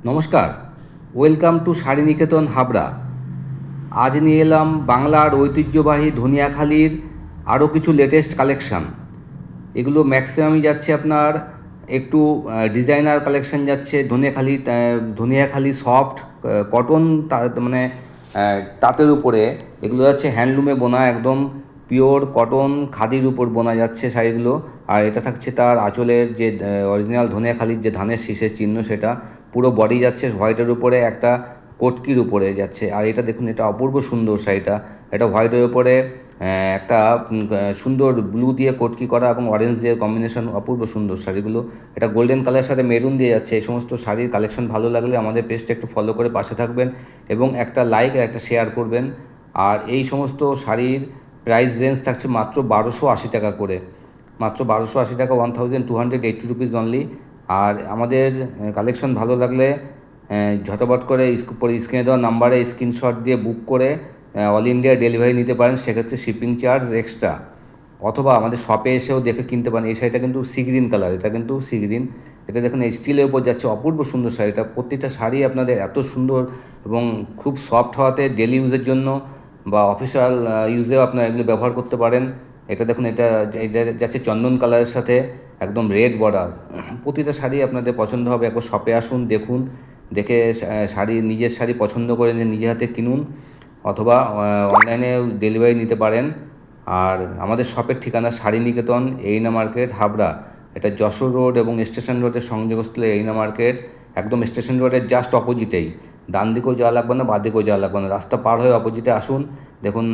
নমস্কার, welcome to sari নিকেতন হাবড়া। আজ নিয়ে এলাম বাংলার ঐতিহ্যবাহী ধনিয়াখালির আরও কিছু লেটেস্ট কালেকশান। এগুলো ম্যাক্সিমামই যাচ্ছে আপনার একটু ডিজাইনার কালেকশান যাচ্ছে। ধনিয়াখালি সফট কটন, মানে তাঁতের উপরে এগুলো যাচ্ছে হ্যান্ডলুমে বোনা, একদম পিওর কটন খাদির উপর বোনা যাচ্ছে শাড়িগুলো। আর এটা থাকছে তার আঁচলের যে অরিজিনাল ধনিয়াখালির যে ধানের শীষের চিহ্ন, সেটা পুরো বডি যাচ্ছে হোয়াইটের উপরে, একটা কটকির উপরে যাচ্ছে। আর এটা দেখুন, এটা অপূর্ব সুন্দর শাড়িটা। এটা হোয়াইটের উপরে একটা সুন্দর ব্লু দিয়ে কটকি করা এবং অরেঞ্জ দিয়ে কম্বিনেশন, অপূর্ব সুন্দর শাড়িগুলো। এটা গোল্ডেন কালারের সাথে মেরুন দিয়ে যাচ্ছে। এই সমস্ত শাড়ির কালেকশন ভালো লাগলে আমাদের পেজটা একটু ফলো করে পাশে থাকবেন এবং একটা লাইক আর একটা শেয়ার করবেন। আর এই সমস্ত শাড়ির প্রাইস রেঞ্জ থাকছে মাত্র 1280 টাকা করে, মাত্র 1280 টাকা, 1280 অনলি। আর আমাদের কালেকশন ভালো লাগলে ঝটপট করে স্ক্রিনে দেওয়া নাম্বারে স্ক্রিনশট দিয়ে বুক করে অল ইন্ডিয়া ডেলিভারি নিতে পারেন। সেক্ষেত্রে শিপিং চার্জ এক্সট্রা, অথবা আমাদের শপে এসেও দেখে কিনতে পারেন। এই শাড়িটা কিন্তু সি গ্রিন কালার, এটা কিন্তু সি গ্রিন। এটা দেখুন স্টিলের উপর যাচ্ছে, অপূর্ব সুন্দর শাড়িটা। প্রত্যেকটা শাড়ি আপনাদের এত সুন্দর এবং খুব সফট হওয়াতে ডেলি ইউজের জন্য বা অফিসিয়াল ইউজেও আপনারা এগুলো ব্যবহার করতে পারেন। এটা দেখুন, এটা যাচ্ছে চন্দন কালারের সাথে একদম রেড বর্ডার। প্রতিটা শাড়ি আপনাদের পছন্দ হবে। একবার শপে আসুন, দেখুন, দেখে নিজের শাড়ি পছন্দ করে নিজে হাতে কিনুন, অথবা অনলাইনে ডেলিভারি নিতে পারেন। আর আমাদের শপের ঠিকানা শাড়ি নিকেতন, এরিনা মার্কেট, হাবড়া। এটা যশোর রোড এবং স্টেশন রোডের সংযোগস্থলে এরিনা মার্কেট। একদম স্টেশন রোডের জাস্ট অপোজিটেই, ডান দিকেও যাওয়া লাগবে না, বাঁ দিকেও যাওয়া লাগবে না, রাস্তা পার হয়ে অপোজিটে আসুন। দেখুন,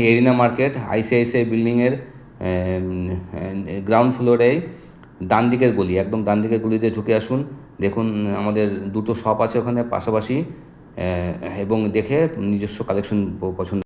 এরিনা মার্কেট আইসিআইসিআই বিল্ডিংয়ের গ্রাউন্ড ফ্লোরেই ডান দিকের গলি, একদম ডান দিকের গলিতে ঢুকে আসুন। দেখুন, আমাদের দুটো শপ আছে ওখানে পাশাপাশি, এবং দেখে নিজস্ব কালেকশন পছন্দ